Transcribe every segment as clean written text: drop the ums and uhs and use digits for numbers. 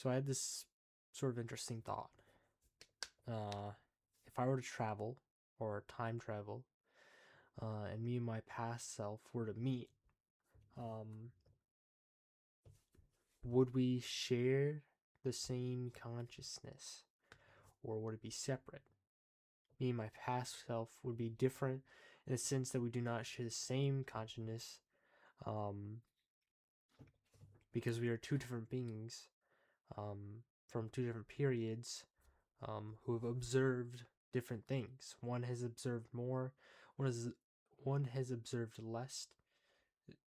So I had this sort of interesting thought. If I were to travel or time travel, and me and my past self were to meet, um, would we share the same consciousness, or would it be separate? Me and my past self would be different in the sense that we do not share the same consciousness, um, because we are two different beings, from two different periods, who have observed different things. One has observed more, one has observed less,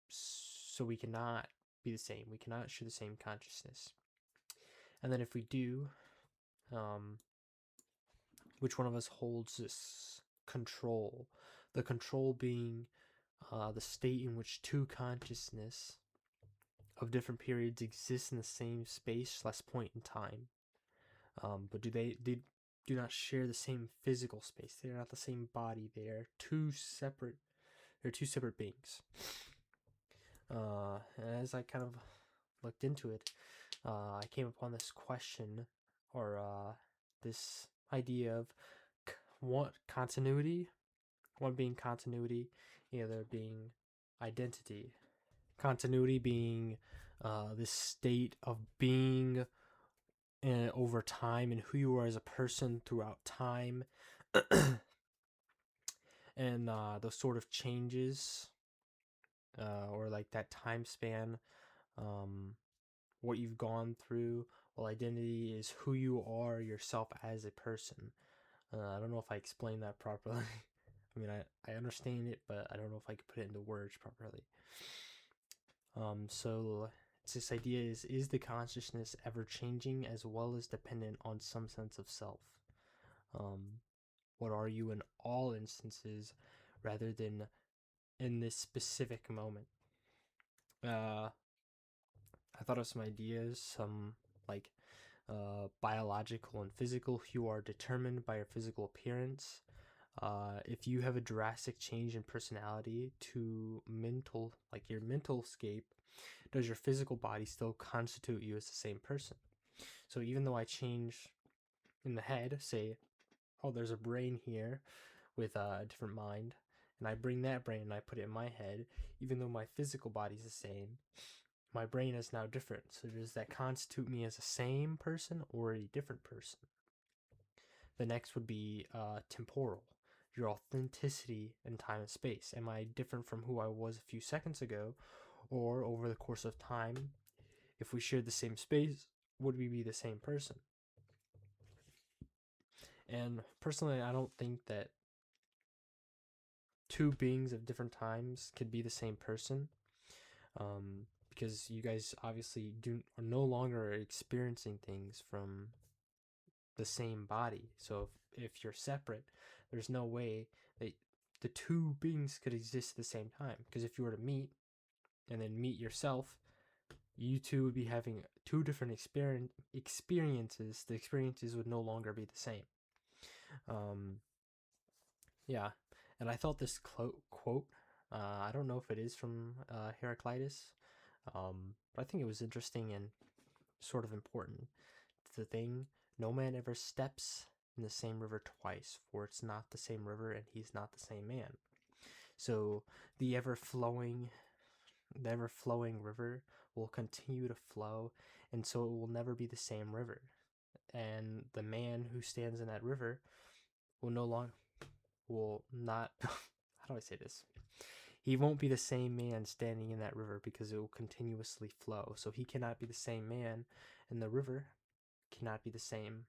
so we cannot be the same. We cannot share the same consciousness. And then if we do, um, which one of us holds this control? The control being the state in which two consciousness of different periods exist in the same space/point in time. But they do not share the same physical space. They are not the same body. They are two separate. They're two separate beings. And as I kind of looked into it, I came upon this question, or this idea of what continuity, one being continuity, the other being identity. Continuity being this state of being over time and who you are as a person throughout time, and those sort of changes, or like that time span, what you've gone through. Well, identity is who you are yourself as a person. I don't know if I explained that properly. I mean, I understand it, but I don't know if I could put it into words properly. So it's this idea is the consciousness ever changing as well as dependent on some sense of self? What are you in all instances rather than in this specific moment? I thought of some ideas, some like biological and physical. You are determined by your physical appearance. If you have a drastic change in personality to mental, like your mental scape, does your physical body still constitute you as the same person? So even though I change in the head, say, oh, there's a brain here with a different mind, and I bring that brain and I put it in my head, even though my physical body's the same, my brain is now different. So does that constitute me as the same person or a different person? The next would be temporal, your authenticity in time and space. Am I different from who I was a few seconds ago, or over the course of time, if we shared the same space, would we be the same person? And personally, I don't think that two beings of different times could be the same person, because you guys obviously are no longer experiencing things from the same body. So if you're separate, there's no way that the two beings could exist at the same time. Because if you were to meet and then meet yourself, you two would be having two different experiences. The experiences would no longer be the same. Yeah, and I thought this quote, I don't know if it is from Heraclitus, but I think it was interesting and sort of important. The thing, no man ever steps in the same river twice, for it's not the same river and he's not the same man. So the ever flowing river will continue to flow, and so it will never be the same river. And the man who stands in that river will not how do I say this? He won't be the same man standing in that river because it will continuously flow. So he cannot be the same man, and the river cannot be the same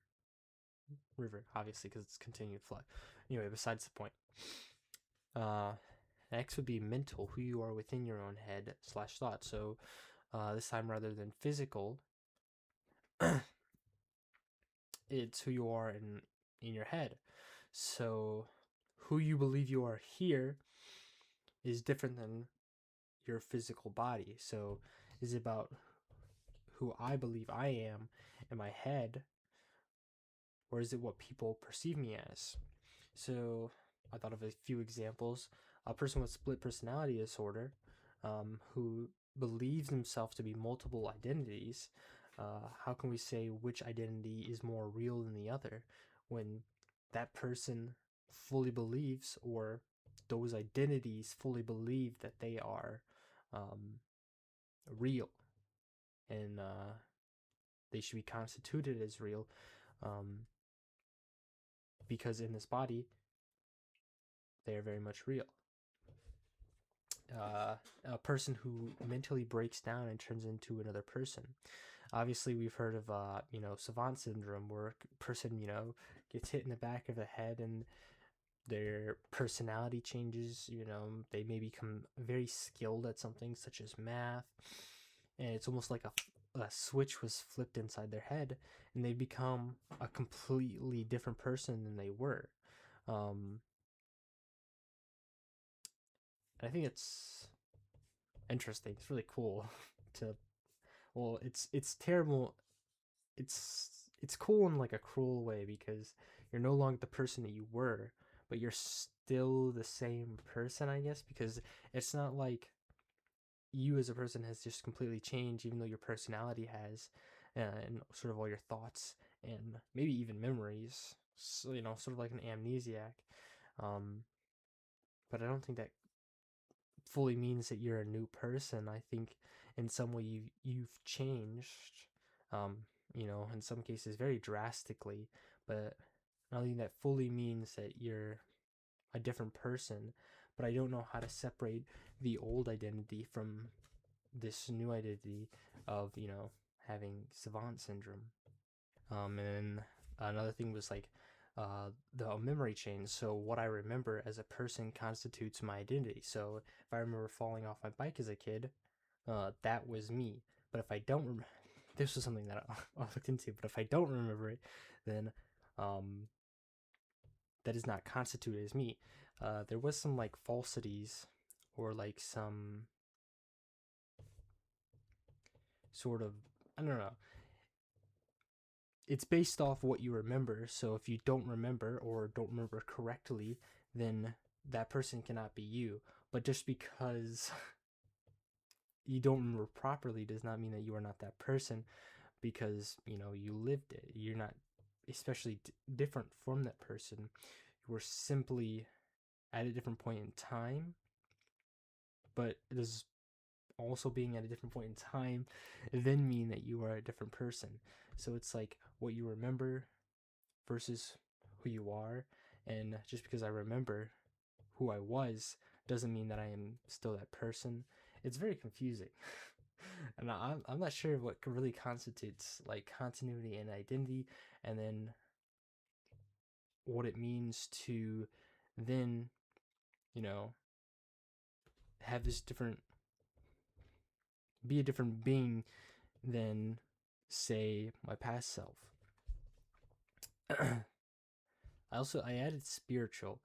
river, obviously, because it's continued flow. Anyway, besides the point. Next would be mental, who you are within your own head/thought. So this time, rather than physical, it's who you are in your head. So who you believe you are here is different than your physical body. So is it about who I believe I am in my head, or is it what people perceive me as? So I thought of a few examples. A person with split personality disorder, who believes himself to be multiple identities, how can we say which identity is more real than the other when that person fully believes, or those identities fully believe, that they are um, real, and they should be constituted as real, um, because in this body they are very much real. A person who mentally breaks down and turns into another person. Obviously, we've heard of savant syndrome, where a person gets hit in the back of the head and their personality changes. They may become very skilled at something such as math, and it's almost like a switch was flipped inside their head, and they become a completely different person than they were. I think it's interesting. It's really cool to. Well, it's terrible. It's cool in like a cruel way, because you're no longer the person that you were, but you're still the same person, I guess, because it's not like you as a person has just completely changed, even though your personality has, and sort of all your thoughts and maybe even memories. So, sort of like an amnesiac. But I don't think that fully means that you're a new person. I think in some way you've changed, um, in some cases very drastically, but I don't think that fully means that you're a different person. But I don't know how to separate the old identity from this new identity of, having savant syndrome. And another thing was like the memory change. So what I remember as a person constitutes my identity. So if I remember falling off my bike as a kid, that was me. But if I don't remember, this was something that I looked into. But if I don't remember it, then that is not constituted as me. There was some like falsities, or like some sort of, I don't know. It's based off what you remember. So if you don't remember, or don't remember correctly, then that person cannot be you. But just because you don't remember properly does not mean that you are not that person, because you lived it. You're not especially different from that person. You were simply at a different point in time, but it is also being at a different point in time then mean that you are a different person. So it's like what you remember versus who you are. And just because I remember who I was doesn't mean that I am still that person. It's very confusing. And I'm not sure what really constitutes like continuity and identity, and then what it means to then, have this different, be a different being than, say, my past self. I added spiritual.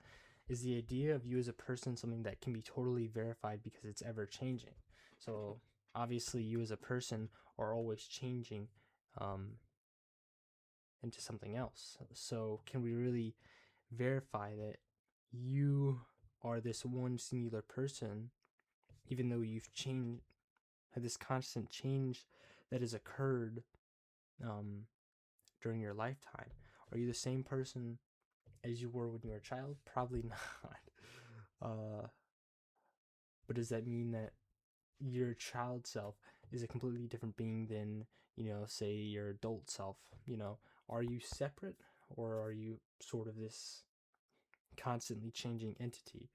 Is the idea of you as a person something that can be totally verified because it's ever changing? So obviously you as a person are always changing into something else. So can we really verify that you are this one singular person, even though you've changed, had this constant change that has occurred during your lifetime? Are you the same person as you were when you were a child? Probably not. But does that mean that your child self is a completely different being than, say your adult self? Are you separate, or are you sort of this constantly changing entity?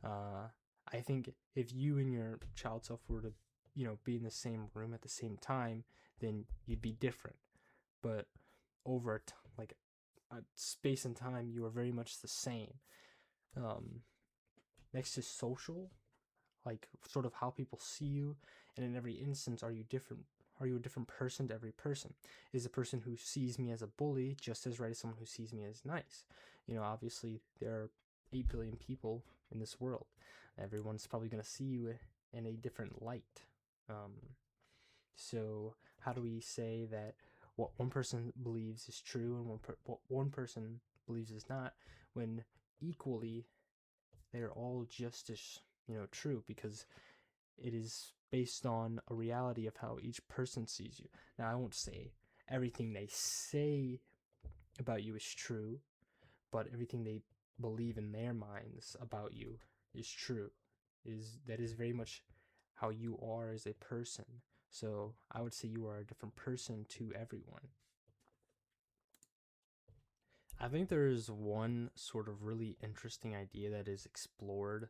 I think if you and your child self were to, be in the same room at the same time, then you'd be different. But over like space and time, you are very much the same. Next to social, like sort of how people see you, and in every instance, are you different? Are you a different person to every person? Is a person who sees me as a bully just as right as someone who sees me as nice? Obviously there are 8 billion people in this world. Everyone's probably going to see you in a different light. So how do we say that what one person believes is true and what one person believes is not, when equally they're all just as true? Because it is based on a reality of how each person sees you. Now, I won't say everything they say about you is true, but everything they believe in their minds about you is true. That is very much how you are as a person. So I would say you are a different person to everyone. I think there is one sort of really interesting idea that is explored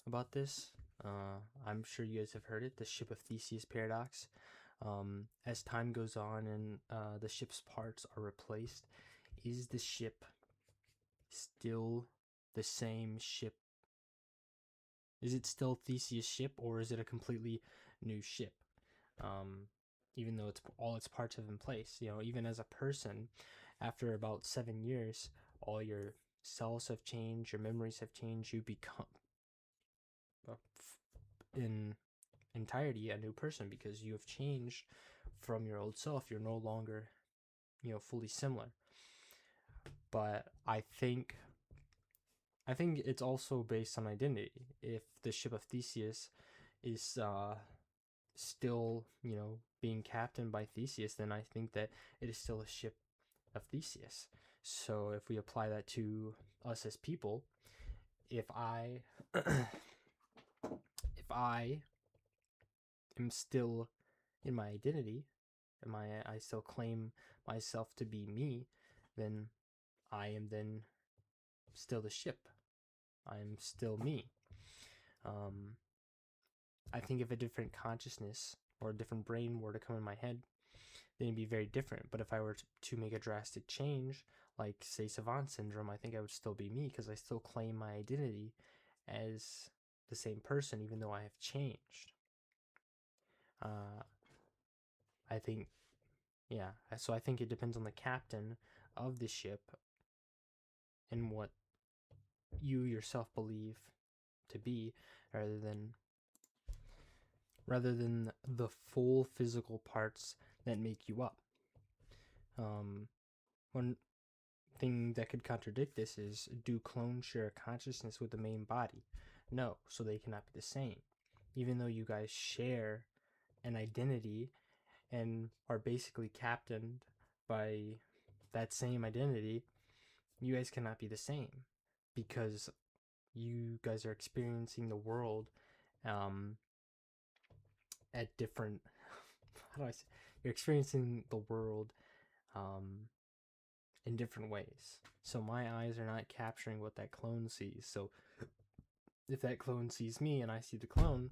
about this. I'm sure you guys have heard it, the ship of Theseus paradox. As time goes on and the ship's parts are replaced, is the ship still the same ship? Is it still Theseus' ship, or is it a completely new ship? Even though all its parts have been placed, even as a person, after about 7 years, all your cells have changed, your memories have changed, you become in entirety a new person because you have changed from your old self. You're no longer, fully similar. But I think it's also based on identity. If the ship of Theseus is still, being captained by Theseus, then I think that it is still a ship of Theseus. So if we apply that to us as people, if I if I am still in my identity, and I still claim myself to be me, then I am then still the ship. I am still me. I think if a different consciousness or a different brain were to come in my head, then it'd be very different. But if I were to make a drastic change, like say Savant syndrome, I think I would still be me because I still claim my identity as the same person, even though I have changed. I think, yeah. So I think it depends on the captain of the ship and what you yourself believe to be, rather than the full physical parts that make you up. One thing that could contradict this is, do clones share a consciousness with the main body? No, so they cannot be the same. Even though you guys share an identity and are basically captained by that same identity, you guys cannot be the same because you guys are experiencing the world at different how do I say, you're experiencing the world in different ways. So my eyes are not capturing what that clone sees. So if that clone sees me and I see the clone,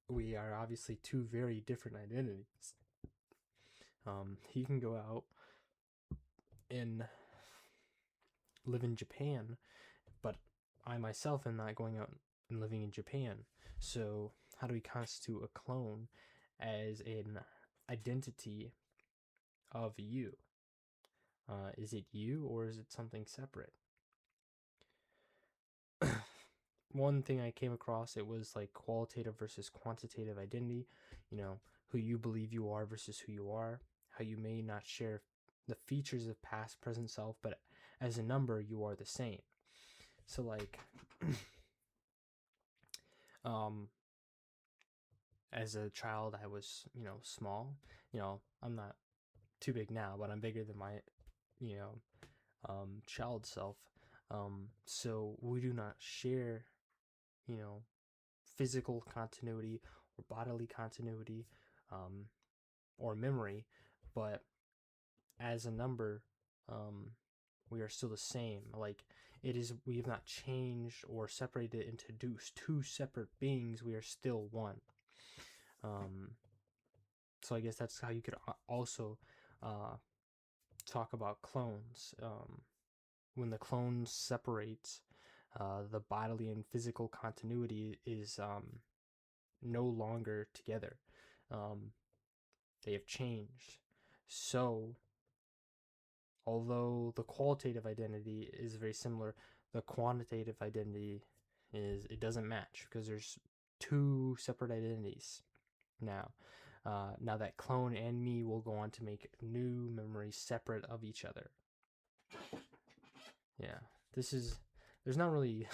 we are obviously two very different identities. He can go out and live in Japan, but I myself am not going out and living in Japan. So how do we constitute a clone as an identity of you? Is it you, or is it something separate? One thing I came across, it was like qualitative versus quantitative identity. Who you believe you are versus who you are. How you may not share the features of past, present self, but as a number, you are the same. So like, as a child, I was, small. I'm not too big now, but I'm bigger than my, child self. So we do not share, physical continuity or bodily continuity, or memory, but as a number, we are still the same. Like, we have not changed or separated into two separate beings. We are still one. So I guess that's how you could also talk about clones. When the clone separates, the bodily and physical continuity is no longer together. They have changed. So, although the qualitative identity is very similar, the quantitative identity it doesn't match because there's two separate identities now. Now that clone and me will go on to make new memories separate of each other. Yeah, there's not really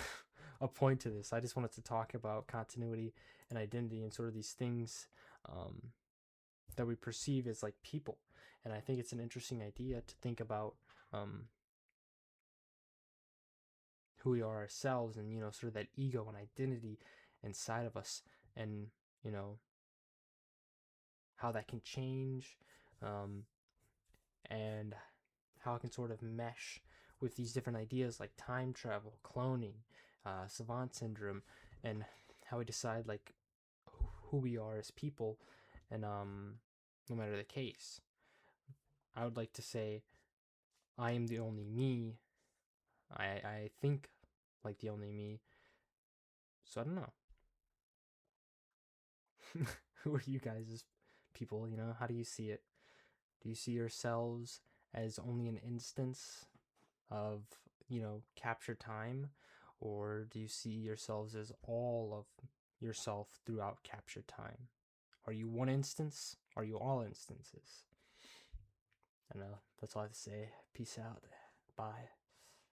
a point to this. I just wanted to talk about continuity and identity and sort of these things that we perceive as like people. And I think it's an interesting idea to think about who we are ourselves, and sort of that ego and identity inside of us, and how that can change, and how it can sort of mesh with these different ideas like time travel, cloning, savant syndrome, and how we decide like who we are as people. And no matter the case, I would like to say I am the only me. I think like the only me. So I don't know. Who are you guys as people? How do you see it? Do you see yourselves as only an instance of, captured time? Or do you see yourselves as all of yourself throughout captured time? Are you one instance? Are you all instances? I know. That's all I have to say. Peace out. Bye.